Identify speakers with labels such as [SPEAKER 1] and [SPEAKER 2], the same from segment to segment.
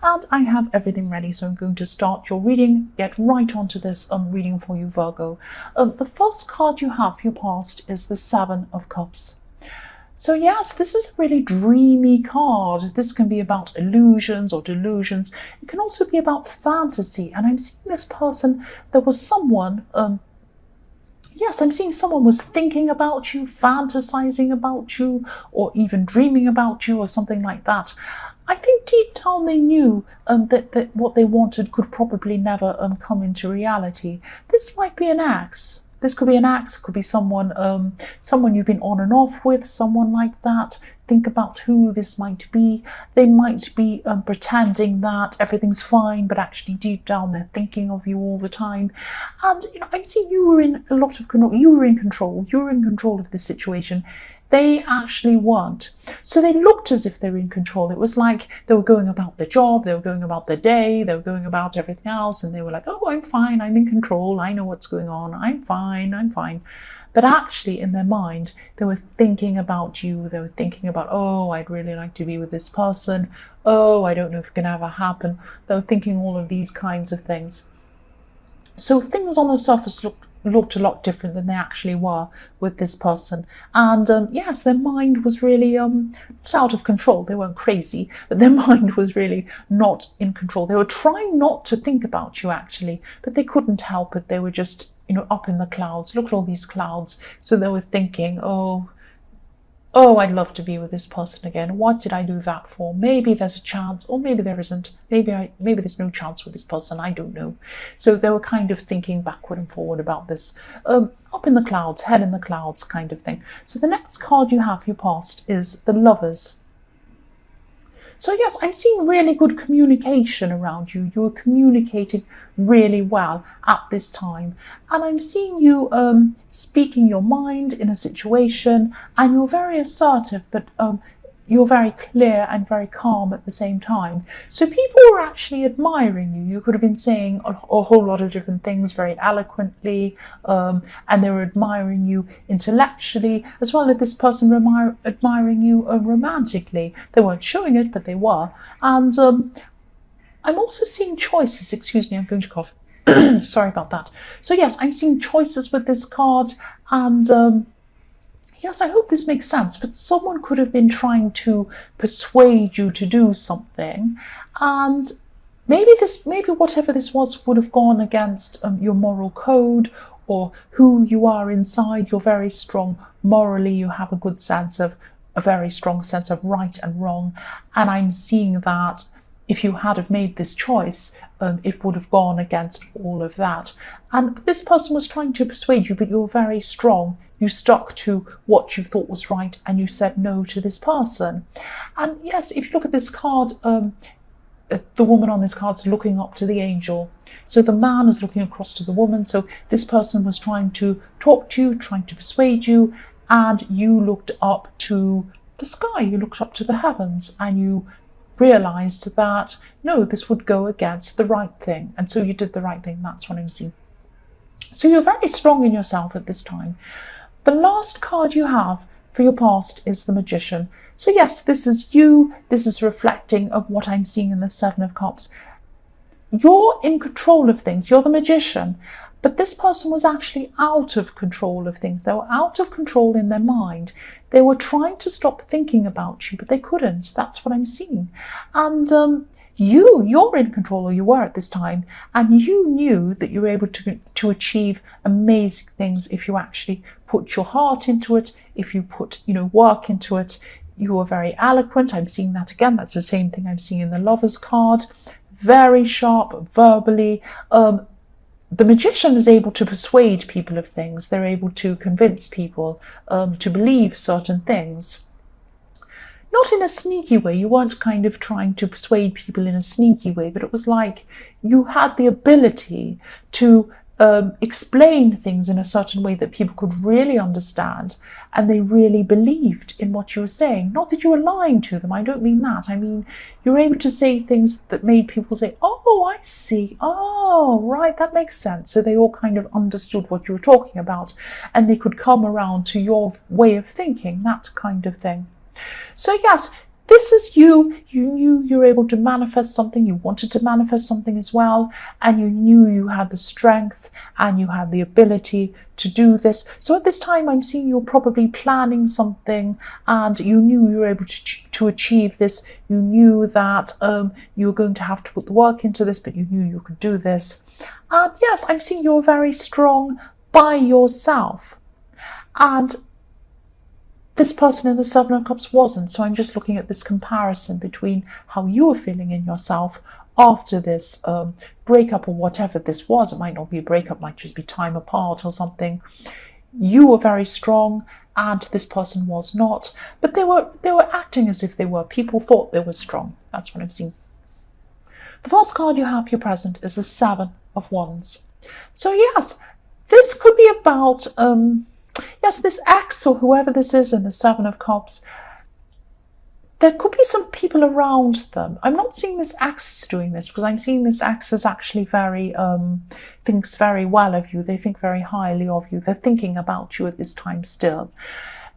[SPEAKER 1] and I have everything ready, so I'm going to start your reading, get right onto this reading for you, Virgo. The first card you have for your past is the Seven of Cups. So yes, this is a really dreamy card. This can be about illusions or delusions. It can also be about fantasy, and I'm seeing this person, there was someone, yes, I'm seeing someone was thinking about you, fantasizing about you, or even dreaming about you or something like that. I think deep down they knew that what they wanted could probably never come into reality. This might be an ex. This could be an ex, could be someone you've been on and off with, someone like that. Think about who this might be. They might be pretending that everything's fine, but actually deep down they're thinking of you all the time. And I see you were in a lot of control. You were in control. You were in control of this situation. They actually weren't. So they looked as if they were in control. It was like they were going about their job, they were going about their day, they were going about everything else, and they were like, oh, I'm fine, I'm in control, I know what's going on, I'm fine, I'm fine. But actually in their mind, they were thinking about you, they were thinking about, oh, I'd really like to be with this person, oh, I don't know if it can ever happen. They were thinking all of these kinds of things. So things on the surface looked a lot different than they actually were with this person. And yes, their mind was really out of control. They weren't crazy, but their mind was really not in control. They were trying not to think about you actually, but they couldn't help it. They were just up in the clouds. Look at all these clouds. So they were thinking, oh, I'd love to be with this person again. What did I do that for? Maybe there's a chance, or maybe there isn't. Maybe there's no chance with this person. I don't know. So they were kind of thinking backward and forward about this. Up in the clouds, head in the clouds kind of thing. So the next card you have for your past is the Lovers. So yes, I'm seeing really good communication around you. You're communicating really well at this time. And I'm seeing you speaking your mind in a situation, and you're very assertive, but you're very clear and very calm at the same time. So people were actually admiring you. You could have been saying a whole lot of different things very eloquently, and they were admiring you intellectually, as well as this person admiring you romantically. They weren't showing it, but they were. And I'm also seeing choices. Excuse me, I'm going to cough. Sorry about that. So yes, I'm seeing choices with this card, and yes, I hope this makes sense, but someone could have been trying to persuade you to do something, and maybe whatever this was would have gone against your moral code or who you are inside. You're very strong morally. You have a very strong sense of right and wrong, and I'm seeing that if you had have made this choice, it would have gone against all of that. And this person was trying to persuade you, but you're very strong. You stuck to what you thought was right, and you said no to this person. And yes, if you look at this card, the woman on this card is looking up to the angel. So the man is looking across to the woman. So this person was trying to talk to you, trying to persuade you, and you looked up to the sky, you looked up to the heavens, and you realized that no, this would go against the right thing, and so you did the right thing. That's what I'm seeing. So you're very strong in yourself at this time. The last card you have for your past is the Magician. So yes, this is you. This is reflecting of what I'm seeing in the Seven of Cups. You're in control of things. You're the Magician. But this person was actually out of control of things. They were out of control in their mind. They were trying to stop thinking about you, but they couldn't. That's what I'm seeing. And you're in control, or you were at this time, and you knew that you were able to achieve amazing things if you actually put your heart into it, if you put work into it. You were very eloquent. I'm seeing that again. That's the same thing I'm seeing in the Lovers card. Very sharp verbally. The Magician is able to persuade people of things. They're able to convince people to believe certain things. Not in a sneaky way. You weren't kind of trying to persuade people in a sneaky way, but it was like you had the ability to explain things in a certain way that people could really understand, and they really believed in what you were saying. Not that you were lying to them, I don't mean that. I mean, you were able to say things that made people say, oh, I see, oh, right, that makes sense. So they all kind of understood what you were talking about, and they could come around to your way of thinking, that kind of thing. So yes, this is you. You knew you were able to manifest something. You wanted to manifest something as well. And you knew you had the strength and you had the ability to do this. So at this time, I'm seeing you're probably planning something and you knew you were able to achieve this. You knew that you were going to have to put the work into this, but you knew you could do this. And yes, I'm seeing you're very strong by yourself. And this person in the Seven of Cups wasn't. So I'm just looking at this comparison between how you were feeling in yourself after this breakup or whatever this was. It might not be a breakup, it might just be time apart or something. You were very strong and this person was not. But they were acting as if they were. People thought they were strong. That's what I've seen. The first card you have here present is the Seven of Wands. So yes, this could be about yes, this ex or whoever this is in the Seven of Cups, there could be some people around them. I'm not seeing this ex doing this because I'm seeing this ex is actually very, thinks very well of you. They think very highly of you. They're thinking about you at this time still.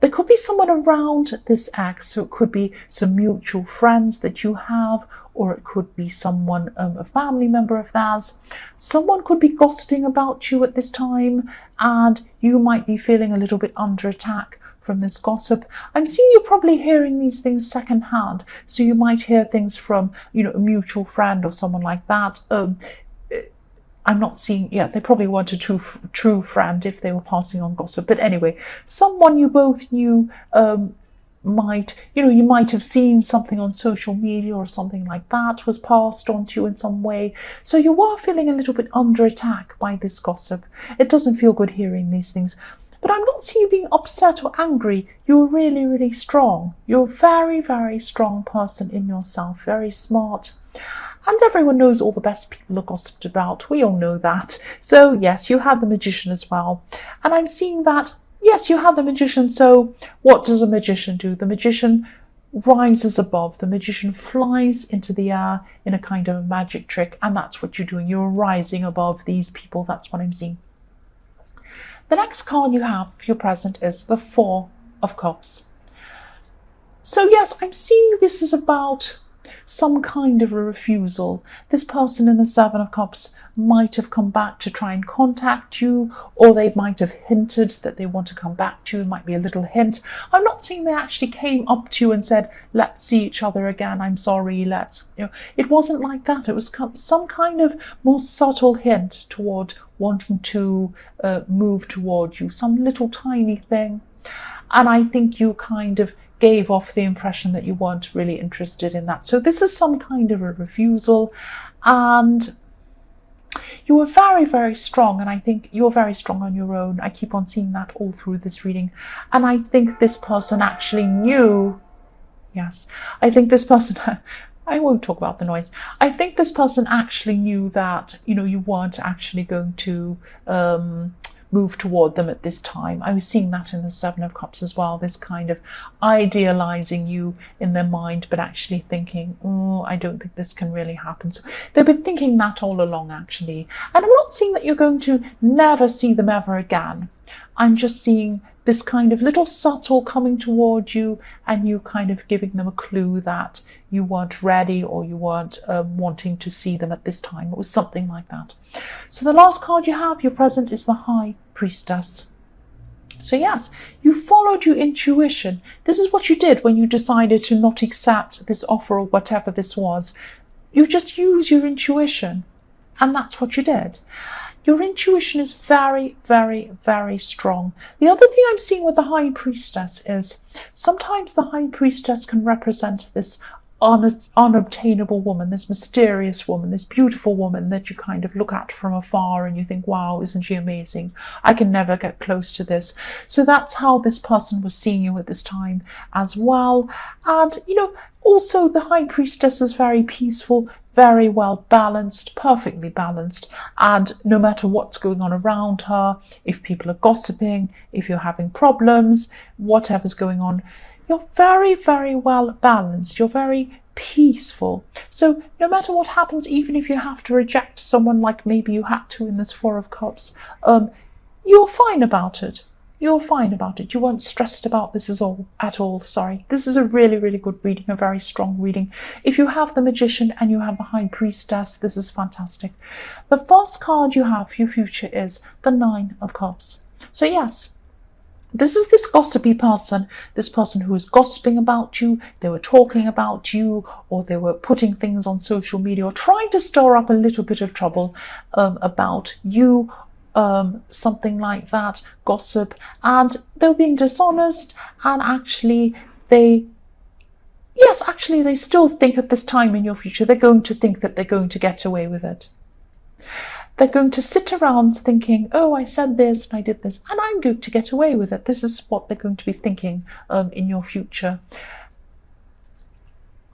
[SPEAKER 1] There could be someone around this ex, so it could be some mutual friends that you have, or it could be someone, a family member of theirs. Someone could be gossiping about you at this time, and you might be feeling a little bit under attack from this gossip. I'm seeing you probably hearing these things secondhand, so you might hear things from, a mutual friend or someone like that. I'm not seeing, they probably weren't a true friend if they were passing on gossip. But anyway, someone you both knew might, you might have seen something on social media or something like that was passed on to you in some way. So you were feeling a little bit under attack by this gossip. It doesn't feel good hearing these things. But I'm not seeing you being upset or angry. You're really, really strong. You're a very, very strong person in yourself, very smart. And everyone knows all the best people are gossiped about. We all know that. So yes, you have the Magician as well. And I'm seeing that, yes, you have the Magician. So what does a magician do? The magician rises above. The magician flies into the air in a kind of a magic trick. And that's what you're doing. You're rising above these people. That's what I'm seeing. The next card you have for your present is the Four of Cups. So yes, I'm seeing this is about some kind of a refusal. This person in the Seven of Cups might have come back to try and contact you, or they might have hinted that they want to come back to you. It might be a little hint. I'm not saying they actually came up to you and said, let's see each other again, I'm sorry, let's, it wasn't like that. It was some kind of more subtle hint toward wanting to move toward you, some little tiny thing. And I think you kind of gave off the impression that you weren't really interested in that. So this is some kind of a refusal, and you were very, very strong, and I think you're very strong on your own. I keep on seeing that all through this reading. And I think this person actually knew, yes, I think this person, I won't talk about the noise. I think this person actually knew that, you weren't actually going to move toward them at this time. I was seeing that in the Seven of Cups as well, this kind of idealizing you in their mind, but actually thinking, oh, I don't think this can really happen. So they've been thinking that all along, actually. And I'm not seeing that you're going to never see them ever again. I'm just seeing this kind of little subtle coming toward you, and you kind of giving them a clue that you weren't ready, or you weren't wanting to see them at this time. It was something like that. So the last card you have, your present, is the High Priestess. So yes, you followed your intuition. This is what you did when you decided to not accept this offer or whatever this was. You just use your intuition, and that's what you did. Your intuition is very, very, very strong. The other thing I'm seeing with the High Priestess is sometimes the High Priestess can represent this unobtainable woman, this mysterious woman, this beautiful woman that you kind of look at from afar and you think, wow, isn't she amazing? I can never get close to this. So that's how this person was seeing you at this time as well. And, also the High Priestess is very peaceful, very well balanced, perfectly balanced. And no matter what's going on around her, if people are gossiping, if you're having problems, whatever's going on, you're very, very well balanced. You're very peaceful. So no matter what happens, even if you have to reject someone like maybe you had to in this Four of Cups, you're fine about it. You're fine about it. You weren't stressed about this at all. Sorry. This is a really, really good reading, a very strong reading. If you have the Magician and you have the High Priestess, this is fantastic. The first card you have for your future is the Nine of Cups. So yes, this is this gossipy person, this person who is gossiping about you, they were talking about you, or they were putting things on social media, or trying to stir up a little bit of trouble about you, something like that, gossip, and they were being dishonest, and actually they still think at this time in your future, they're going to think that they're going to get away with it. They're going to sit around thinking, oh, I said this and I did this, and I'm going to get away with it. This is what they're going to be thinking in your future.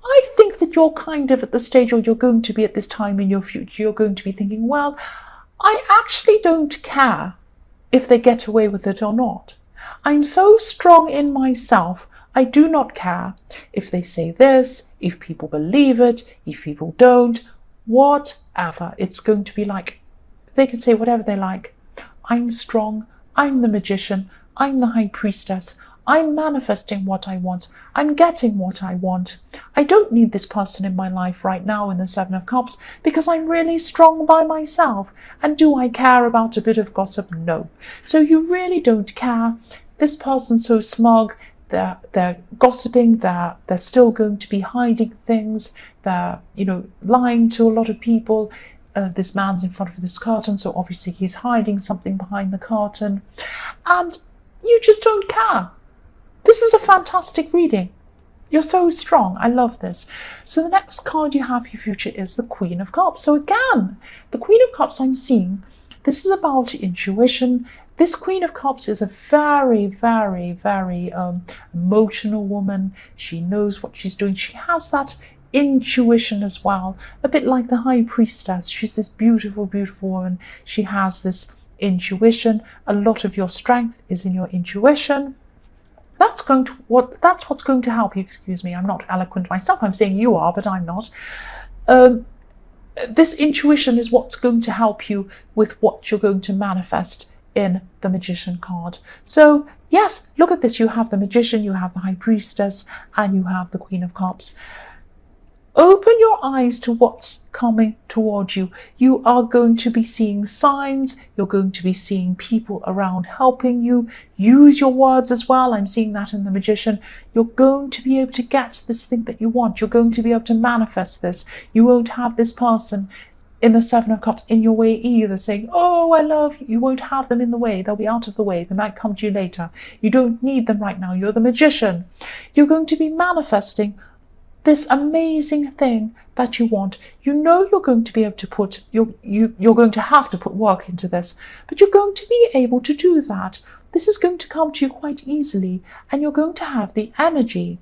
[SPEAKER 1] I think that you're kind of at the stage, or you're going to be at this time in your future, you're going to be thinking, well, I actually don't care if they get away with it or not. I'm so strong in myself, I do not care if they say this, if people believe it, if people don't, whatever. It's going to be like, they can say whatever they like. I'm strong, I'm the Magician, I'm the High Priestess, I'm manifesting what I want, I'm getting what I want. I don't need this person in my life right now in the Seven of Cups because I'm really strong by myself. And do I care about a bit of gossip? No. So you really don't care. This person's so smug, they're gossiping, they're still going to be hiding things, they're, lying to a lot of people. This man's in front of this curtain, so obviously he's hiding something behind the curtain. And you just don't care. This is a fantastic reading. You're so strong. I love this. So the next card you have for your future is the Queen of Cups. So again, the Queen of Cups I'm seeing, this is about intuition. This Queen of Cups is a very, very, very emotional woman. She knows what she's doing. She has that intuition as well, a bit like the High Priestess. She's this beautiful, beautiful woman. She has this intuition. A lot of your strength is in your intuition. That's what's going to help you. Excuse me, I'm not eloquent myself. I'm saying you are, but I'm not. This intuition is what's going to help you with what you're going to manifest in the Magician card. So yes, look at this. You have the Magician, you have the High Priestess, and you have the Queen of Cups. Open your eyes to what's coming towards you. You are going to be seeing signs. You're going to be seeing people around helping you. Use your words as well. I'm seeing that in the Magician. You're going to be able to get this thing that you want. You're going to be able to manifest this. You won't have this person in the Seven of Cups in your way either, saying, oh, I love you. You won't have them in the way. They'll be out of the way. They might come to you later. You don't need them right now. You're the Magician. You're going to be manifesting this amazing thing that you want. You know you're going to be able to put, you're going to have to put work into this, but you're going to be able to do that. This is going to come to you quite easily, and you're going to have the energy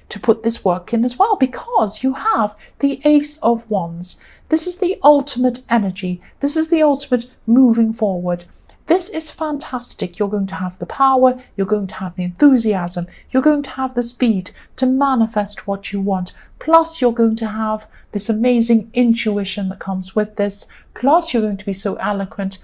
[SPEAKER 1] to put this work in as well, because you have the Ace of Wands. This is the ultimate energy. This is the ultimate moving forward. This is fantastic. You're going to have the power, you're going to have the enthusiasm, you're going to have the speed to manifest what you want. Plus, you're going to have this amazing intuition that comes with this. Plus, you're going to be so eloquent.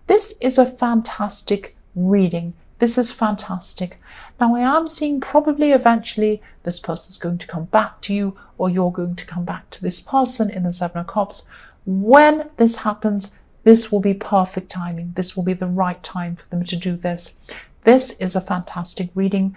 [SPEAKER 1] This is a fantastic reading. This is fantastic. Now, I am seeing probably eventually this person's going to come back to you, or you're going to come back to this person in the Seven of Cups. When this happens, this will be perfect timing. This will be the right time for them to do this. This is a fantastic reading.